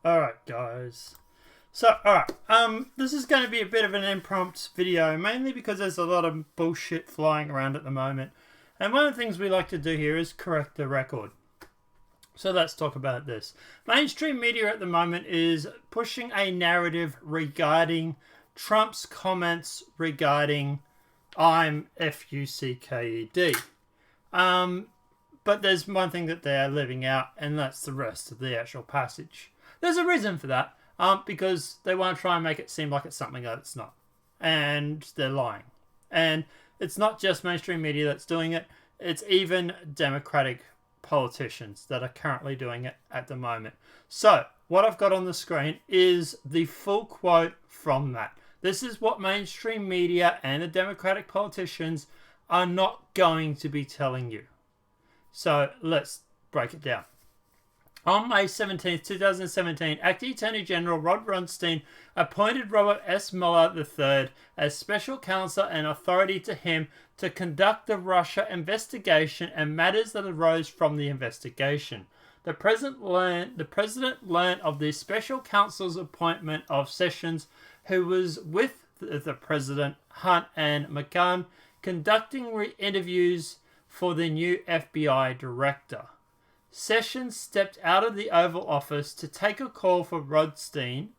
Alright, guys. So, this is going to be a bit of an impromptu video, mainly because there's a lot of bullshit flying around at the moment. And one of the things we like to do here is correct the record. So let's talk about this. Mainstream media at the moment is pushing a narrative regarding Trump's comments regarding I'm F-U-C-K-E-D. But there's one thing that they are leaving out, and that's the rest of the actual passage. There's a reason for that, because they want to try and make it seem like it's something that it's not. And they're lying. And it's not just mainstream media that's doing it, it's even Democratic politicians that are currently doing it at the moment. So, what I've got on the screen is the full quote from that. This is what mainstream media and the Democratic politicians are not going to be telling you. So, let's break it down. On May 17, 2017, Acting Attorney General Rod Rosenstein appointed Robert S. Mueller III as special counsel and authority to him to conduct the Russia investigation and matters that arose from the investigation. The president learned of the special counsel's appointment of Sessions, who was with the president, Hunt and McGahn, conducting interviews for the new FBI director. Sessions stepped out of the Oval Office to take a call for Rosenstein,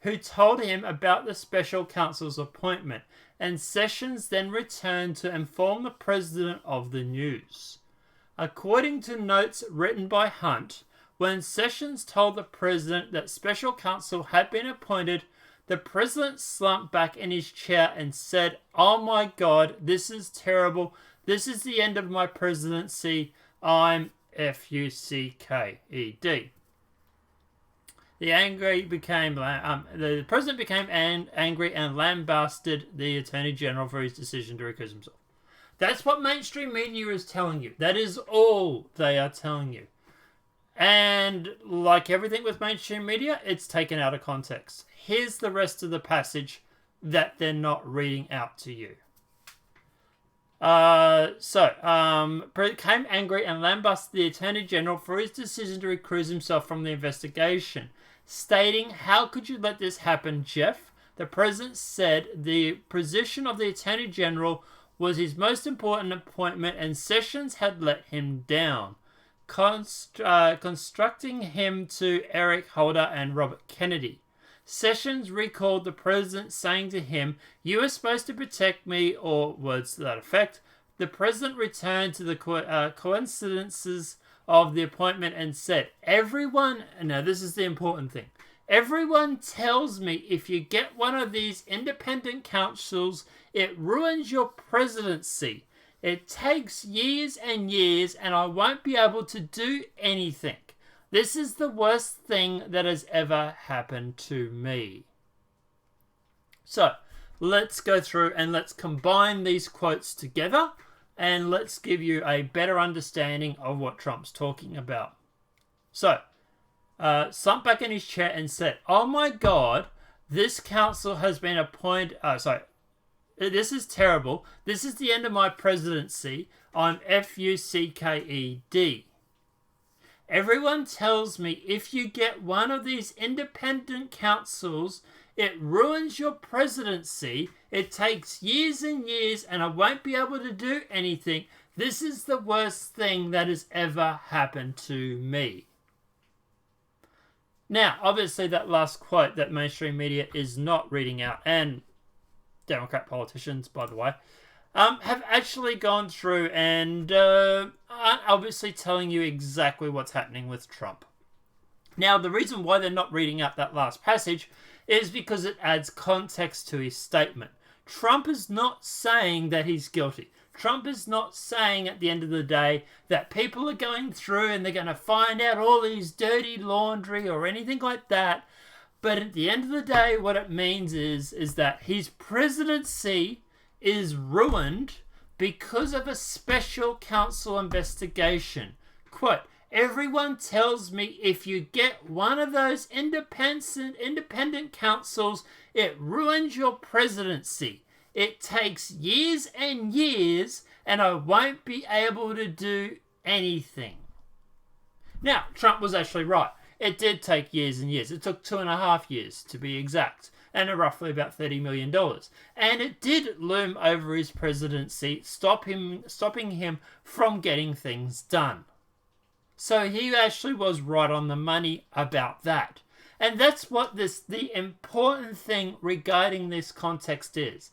who told him about the special counsel's appointment, and Sessions then returned to inform the president of the news. According to notes written by Hunt, when Sessions told the president that special counsel had been appointed, the president slumped back in his chair and said, "Oh my God, this is terrible. This is the end of my presidency. I'm F-U-C-K-E-D." The president became angry and lambasted the Attorney General for his decision to recuse himself. That's what mainstream media is telling you. That is all they are telling you. And like everything with mainstream media, it's taken out of context. Here's the rest of the passage that they're not reading out to you. Became angry and lambasted the Attorney General for his decision to recuse himself from the investigation, stating, "How could you let this happen, Jeff?" The president said the position of the Attorney General was his most important appointment and Sessions had let him down, constructing him to Eric Holder and Robert Kennedy. Sessions recalled the president saying to him, "You are supposed to protect me," or words to that effect. The president returned to the coincidences of the appointment and said, now this is the important thing, "Everyone tells me if you get one of these independent counsels, it ruins your presidency. It takes years and years and I won't be able to do anything. This is the worst thing that has ever happened to me." So, let's go through and let's combine these quotes together and let's give you a better understanding of what Trump's talking about. So, slumped back in his chair and said, "Oh my God, this counsel has been appointed... This is terrible. This is the end of my presidency. I'm F-U-C-K-E-D. Everyone tells me if you get one of these independent counsels, it ruins your presidency. It takes years and years and I won't be able to do anything. This is the worst thing that has ever happened to me." Now, obviously that last quote that mainstream media is not reading out, and Democrat politicians, by the way, have actually gone through and aren't obviously telling you exactly what's happening with Trump. Now, the reason why they're not reading out that last passage is because it adds context to his statement. Trump is not saying that he's guilty. Trump is not saying at the end of the day that people are going through and they're going to find out all these dirty laundry or anything like that. But at the end of the day, what it means is that his presidency is ruined because of a special counsel investigation. Quote, "Everyone tells me if you get one of those independent counsels, it ruins your presidency. It takes years and years and I won't be able to do anything." Now, Trump was actually right. it did take years and years. It took 2.5 years to be exact, and roughly about $30 million. And it did loom over his presidency, stopping him from getting things done. So he actually was right on the money about that. And that's what the important thing regarding this context is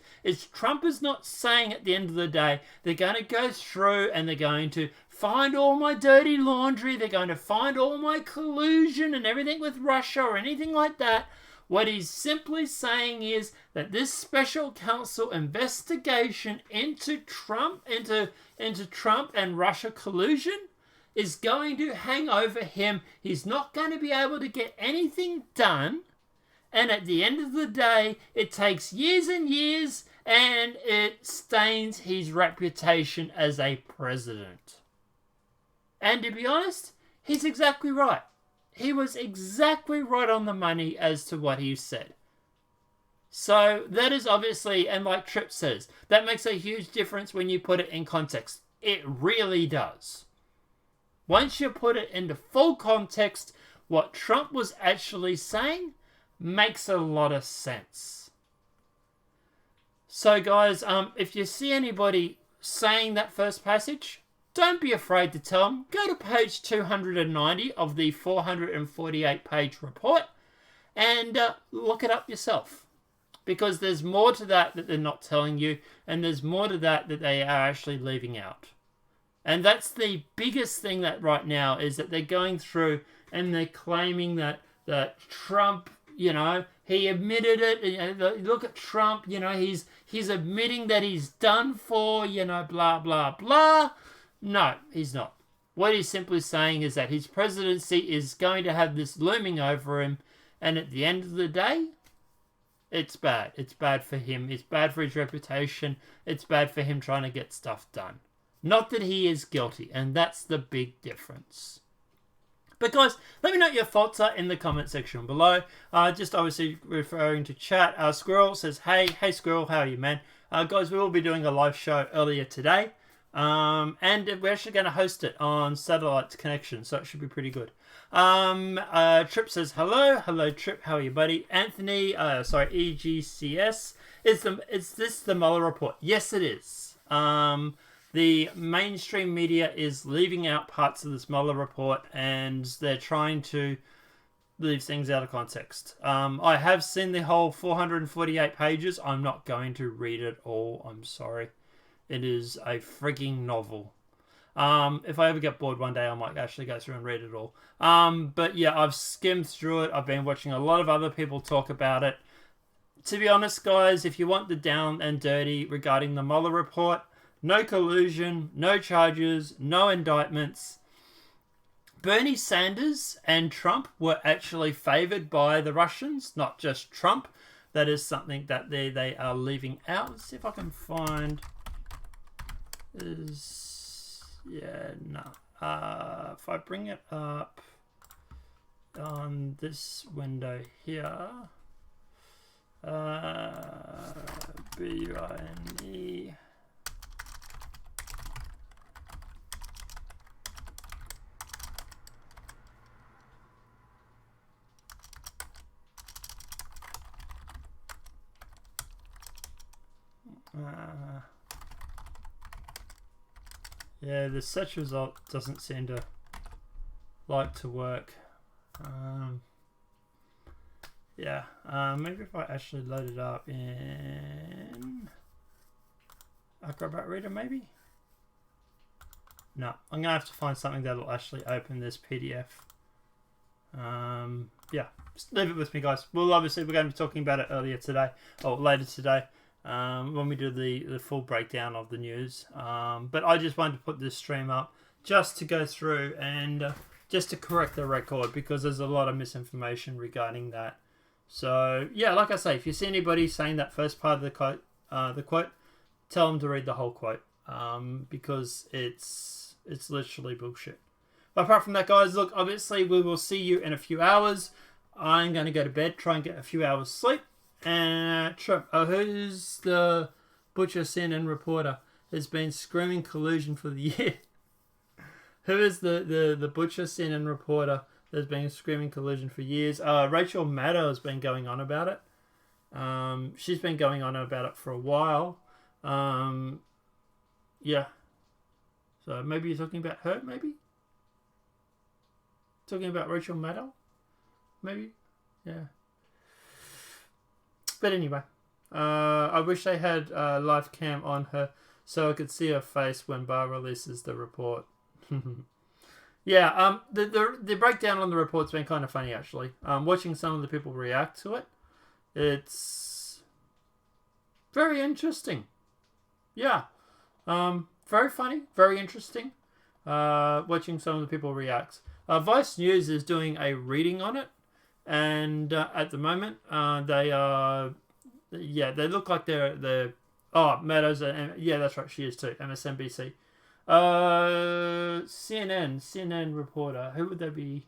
Trump is not saying at the end of the day, they're going to go through and they're going to find all my dirty laundry, they're going to find all my collusion and everything with Russia or anything like that. What he's simply saying is that this special counsel investigation into Trump and Russia collusion is going to hang over him. He's not going to be able to get anything done. And at the end of the day, it takes years and years and it stains his reputation as a president. And to be honest, he's exactly right. He was exactly right on the money as to what he said. So that is obviously, and like Tripp says, that makes a huge difference when you put it in context. It really does. Once you put it into full context, what Trump was actually saying makes a lot of sense. So guys, if you see anybody saying that first passage, don't be afraid to tell them. Go to page 290 of the 448-page report and look it up yourself. Because there's more to that they're not telling you, and there's more to that they are actually leaving out. And that's the biggest thing that right now is that they're going through and they're claiming that Trump, he admitted it. Look at Trump, he's admitting that he's done for, blah, blah, blah. No, he's not. What he's simply saying is that his presidency is going to have this looming over him, and at the end of the day, it's bad. It's bad for him. It's bad for his reputation. It's bad for him trying to get stuff done. Not that he is guilty, and that's the big difference. But guys, let me know what your thoughts are in the comment section below. Just obviously referring to chat. Squirrel says, hey Squirrel, how are you, man? Guys, we will be doing a live show earlier today. And we're actually going to host it on satellite connection, so it should be pretty good. Tripp says, hello Tripp, how are you, buddy? Anthony, EGCS, is this the Mueller Report? Yes, it is. The mainstream media is leaving out parts of this Mueller Report, and they're trying to leave things out of context. I have seen the whole 448 pages. I'm not going to read it all. I'm sorry. It is a frigging novel. If I ever get bored one day, I might actually go through and read it all. But yeah, I've skimmed through it. I've been watching a lot of other people talk about it. To be honest, guys, if you want the down and dirty regarding the Mueller Report, no collusion, no charges, no indictments. Bernie Sanders and Trump were actually favored by the Russians, not just Trump. That is something that they are leaving out. Let's see if I can find... if I bring it up on this window here, BUINE, yeah, the search result doesn't seem to like to work. Maybe if I actually load it up in Acrobat Reader, maybe? No, I'm going to have to find something that'll actually open this PDF. Just leave it with me, guys. We're going to be talking about it later today. When we do the full breakdown of the news. But I just wanted to put this stream up just to go through and just to correct the record, because there's a lot of misinformation regarding that. So yeah, like I say, if you see anybody saying that first part of the quote, tell them to read the whole quote, because it's literally bullshit. But apart from that, guys, look, obviously we will see you in a few hours. I'm going to go to bed, try and get a few hours sleep. And Trump, who's the butcher, CNN reporter, has been screaming collusion for the year? Who is the butcher, CNN reporter There's been a screaming collusion for years. Rachel Maddow has been going on about it. She's been going on about it for a while. Yeah. So maybe you're talking about her, maybe? Talking about Rachel Maddow? Maybe? Yeah. But anyway. I wish they had live cam on her so I could see her face when Barr releases the report. Yeah, the breakdown on the report's been kind of funny, actually. Watching some of the people react to it, it's very interesting. Yeah. Very funny, very interesting. Watching some of the people react. Vice News is doing a reading on it, and at the moment, they are... Yeah, they look like they're Meadows, yeah, that's right, she is too. MSNBC, CNN reporter. Who would they be?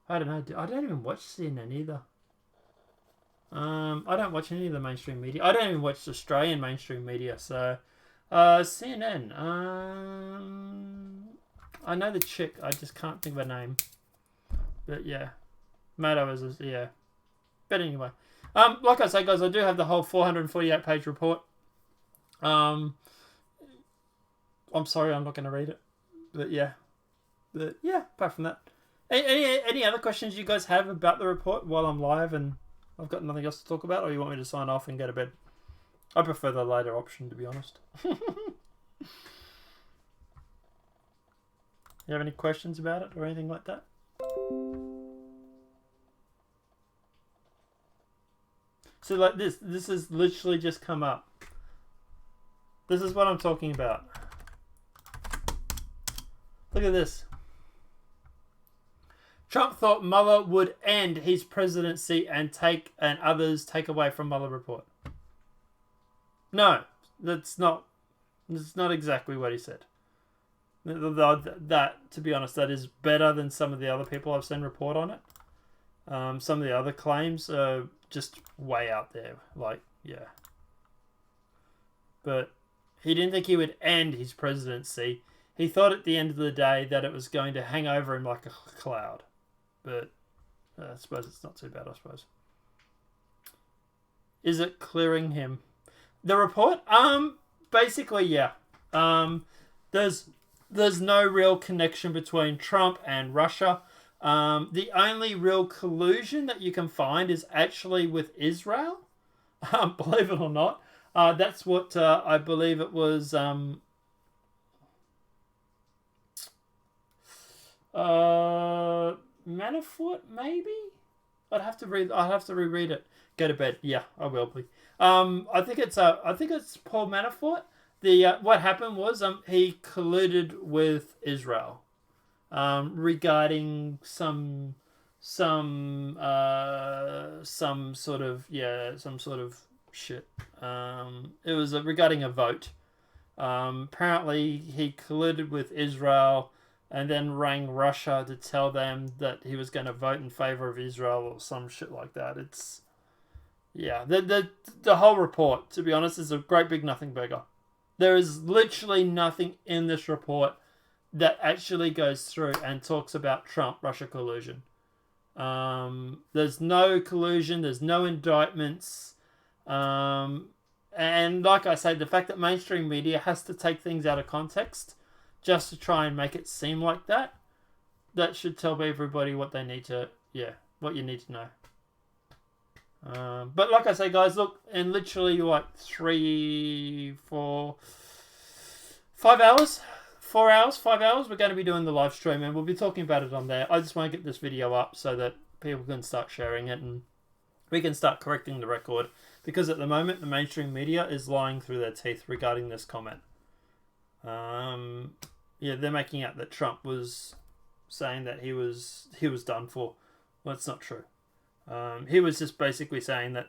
I don't know. I don't even watch CNN either. I don't watch any of the mainstream media. I don't even watch Australian mainstream media. So, CNN. I know the chick. I just can't think of her name. But yeah, Meadows is yeah. But anyway. Like I say, guys, I do have the whole 448-page report. I'm sorry, I'm not going to read it. But yeah. Apart from that. Any other questions you guys have about the report while I'm live and I've got nothing else to talk about? Or you want me to sign off and go to bed? I prefer the later option, to be honest. You have any questions about it or anything like that? So like this has literally just come up. This is what I'm talking about. Look at this. Trump thought Mueller would end his presidency and others take away from Mueller Report. No, that's not exactly what he said. That, to be honest, that is better than some of the other people I've seen report on it. Some of the other claims are just way out there. Like, yeah. But he didn't think he would end his presidency. He thought at the end of the day that it was going to hang over him like a cloud. But I suppose it's not too bad, I suppose. Is it clearing him? The report? Basically, yeah. There's no real connection between Trump and Russia. The only real collusion that you can find is actually with Israel. Believe it or not. That's what I believe it was. Manafort, maybe. I'd have to reread it. Go to bed. Yeah, I will be. I think it's Paul Manafort. What happened was he colluded with Israel. Regarding some sort of shit. It was regarding a vote. Apparently he colluded with Israel and then rang Russia to tell them that he was going to vote in favor of Israel or some shit like that. It's the whole report, to be honest, is a great big nothing burger. There is literally nothing in this report that actually goes through and talks about Trump-Russia collusion. There's no collusion. There's no indictments. And like I say, the fact that mainstream media has to take things out of context just to try and make it seem like that should tell everybody what they need to, what you need to know. But like I say, guys, look, in literally 5 hours, we're going to be doing the live stream and we'll be talking about it on there. I just want to get this video up so that people can start sharing it and we can start correcting the record, because at the moment the mainstream media is lying through their teeth regarding this comment. They're making out that Trump was saying that he was done for. Well, that's not true. He was just basically saying that,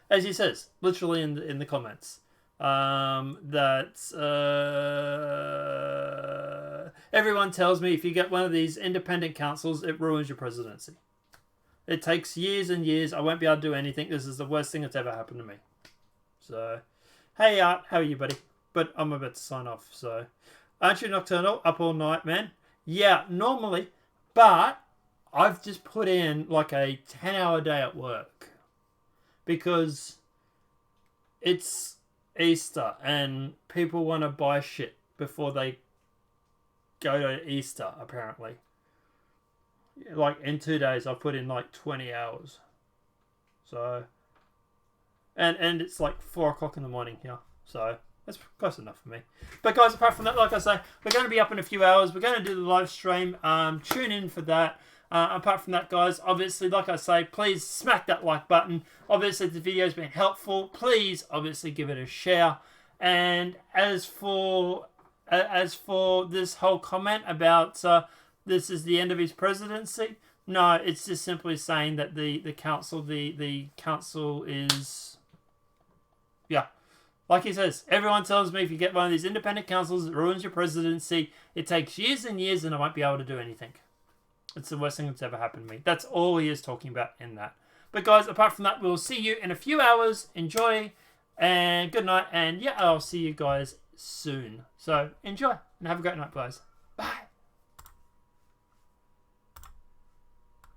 as he says, literally in the comments, that everyone tells me if you get one of these independent councils, it ruins your presidency. It takes years and years. I won't be able to do anything. This is the worst thing that's ever happened to me. So, hey Art, how are you, buddy? But I'm about to sign off. So, aren't you nocturnal? Up all night, man? Yeah, normally. But I've just put in like a 10-hour day at work because it's Easter and people want to buy shit before they go to Easter, apparently. Like in 2 days, I've put in like 20 hours. So, and it's like 4 o'clock in the morning here. So, that's close enough for me. But guys, apart from that, like I say, we're going to be up in a few hours. We're going to do the live stream. Tune in for that. Apart from that, guys, obviously, like I say, please smack that like button. Obviously, if the video's been helpful, please, obviously, give it a share. And as for this whole comment about this is the end of his presidency, no, it's just simply saying that the council is, yeah. Like he says, everyone tells me if you get one of these independent councils, it ruins your presidency. It takes years and years and I won't be able to do anything. It's the worst thing that's ever happened to me. That's all he is talking about in that. But guys, apart from that, we'll see you in a few hours. Enjoy and good night. And yeah, I'll see you guys soon. So enjoy and have a great night, guys. Bye.